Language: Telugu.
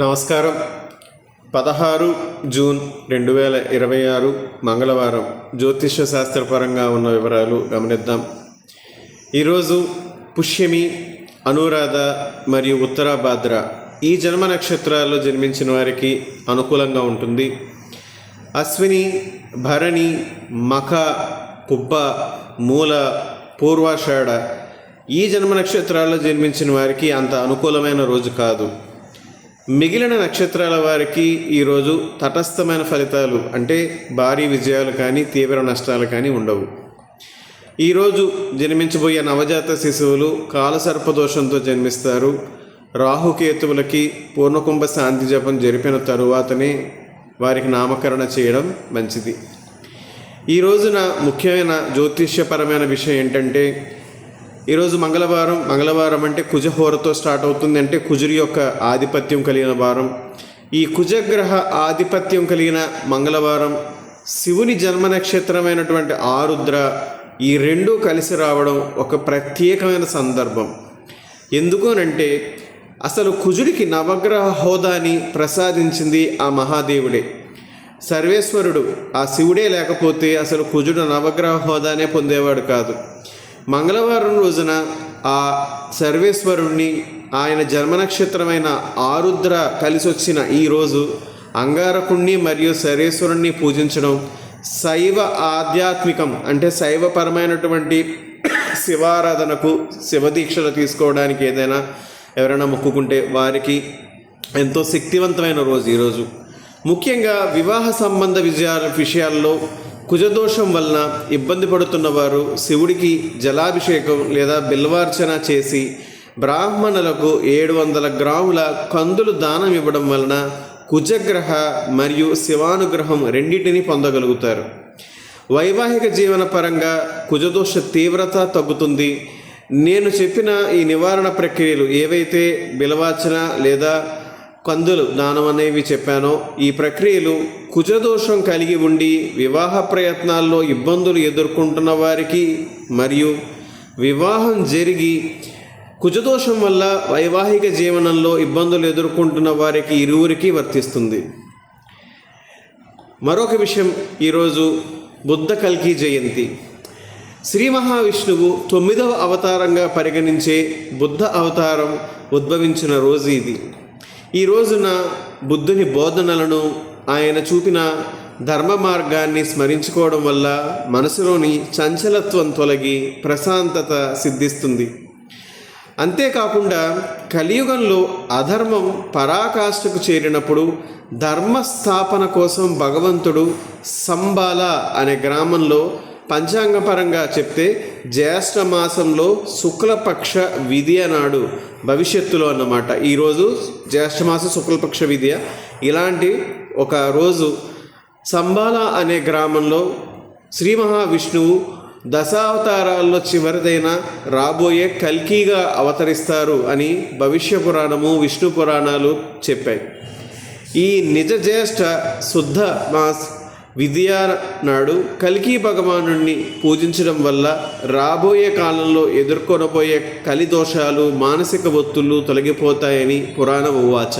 నమస్కారం. 16 జూన్ 2026 మంగళవారం జ్యోతిష్య శాస్త్రపరంగా ఉన్న వివరాలు గమనిద్దాం. ఈరోజు పుష్యమి, అనురాధ మరియు ఉత్తరాభాద్ర ఈ జన్మ నక్షత్రాల్లో జన్మించిన వారికి అనుకూలంగా ఉంటుంది. అశ్విని, భరణి, మఖ, పుబ్బ, మూల, పూర్వాషాఢ ఈ జన్మ నక్షత్రాల్లో జన్మించిన వారికి అంత అనుకూలమైన రోజు కాదు. మిగిలిన నక్షత్రాల వారికి ఈరోజు తటస్థమైన ఫలితాలు అంటే భారీ విజయాలు కానీ తీవ్ర నష్టాలు కానీ ఉండవు. ఈరోజు జన్మించబోయే నవజాత శిశువులు కాలసర్పదోషంతో జన్మిస్తారు. రాహుకేతువులకి పూర్ణకుంభ శాంతి జపం జరిపిన తరువాతనే వారికి నామకరణ చేయడం మంచిది. ఈ రోజున ముఖ్యమైన జ్యోతిష్యపరమైన విషయం ఏంటంటే, ఈరోజు మంగళవారం అంటే కుజహోరతో స్టార్ట్ అవుతుంది. అంటే కుజుడి యొక్క ఆధిపత్యం కలిగిన వారం. ఈ కుజగ్రహ ఆధిపత్యం కలిగిన మంగళవారం శివుని జన్మ నక్షత్రమైనటువంటి ఆరుద్ర ఈ రెండూ కలిసి రావడం ఒక ప్రత్యేకమైన సందర్భం. ఎందుకోనంటే అసలు కుజుడికి నవగ్రహ హోదాని ప్రసాదించింది ఆ మహాదేవుడే, సర్వేశ్వరుడు. ఆ శివుడే లేకపోతే అసలు కుజుడు నవగ్రహ హోదానే పొందేవాడు కాదు. మంగళవారం రోజున ఆ సర్వేశ్వరుణ్ణి, ఆయన జన్మ నక్షత్రమైన ఆరుద్ర కలిసి వచ్చిన ఈరోజు అంగారకుణ్ణి మరియు సర్వేశ్వరుణ్ణి పూజించడం శైవ ఆధ్యాత్మికం. అంటే శైవపరమైనటువంటి శివారాధనకు, శివదీక్షలు తీసుకోవడానికి ఏదైనా ఎవరైనా మొక్కుకుంటే వారికి ఎంతో శక్తివంతమైన రోజు ఈరోజు. ముఖ్యంగా వివాహ సంబంధ విషయాల్లో కుజదోషం వలన ఇబ్బంది పడుతున్నవారు శివుడికి జలాభిషేకం లేదా బిల్వార్చన చేసి బ్రాహ్మణులకు 700 గ్రాముల కందులు దానం ఇవ్వడం వలన కుజగ్రహ మరియు శివానుగ్రహం రెండింటినీ పొందగలుగుతారు. వైవాహిక జీవన పరంగా కుజదోష తీవ్రత తగ్గుతుంది. నేను చెప్పిన ఈ నివారణ ప్రక్రియలు ఏవైతే బిల్వార్చన లేదా కందులు దానం అనేవి చెప్పానో, ఈ ప్రక్రియలు కుజదోషం కలిగి ఉండి వివాహ ప్రయత్నాల్లో ఇబ్బందులు ఎదుర్కొంటున్న వారికి మరియు వివాహం జరిగి కుజదోషం వల్ల వైవాహిక జీవనంలో ఇబ్బందులు ఎదుర్కొంటున్న వారికి ఇరువురికి వర్తిస్తుంది. మరొక విషయం, ఈరోజు బుద్ధ కల్కి జయంతి. శ్రీ మహావిష్ణువు 9వ అవతారంగా పరిగణించే బుద్ధ అవతారం ఉద్భవించిన రోజు ఇది. ఈ రోజున బుద్ధుని బోధనలను, ఆయన చూపిన ధర్మ మార్గాన్ని స్మరించుకోవడం వల్ల మనసులోని చంచలత్వం తొలగి ప్రశాంతత సిద్ధిస్తుంది. అంతేకాకుండా కలియుగంలో అధర్మం పరాకాష్ఠకు చేరినప్పుడు ధర్మస్థాపన కోసం భగవంతుడు సంబాల అనే గ్రామంలో పంచాంగపరంగా చెప్తే జ్యేష్ఠ మాసంలో శుక్లపక్ష విధియ నాడు, భవిష్యత్తులో అన్నమాట, ఈరోజు జ్యేష్ఠమాస శుక్లపక్ష విధియ, ఇలాంటి ఒక రోజు సంబాల అనే గ్రామంలో శ్రీ మహావిష్ణువు దశావతారాల్లో చివరిదైన రాబోయే కల్కిగా అవతరిస్తారు అని భవిష్య పురాణము, విష్ణు పురాణాలు చెప్పాయి. ఈ నిజ జ్యేష్ఠ శుద్ధ మాస విద్యా నాడు కల్కి భగవానుణ్ణి పూజించడం వల్ల రాబోయే కాలంలో ఎదుర్కొనబోయే కలిదోషాలు, మానసిక ఒత్తులు తొలగిపోతాయని పురాణ ఉవాచ.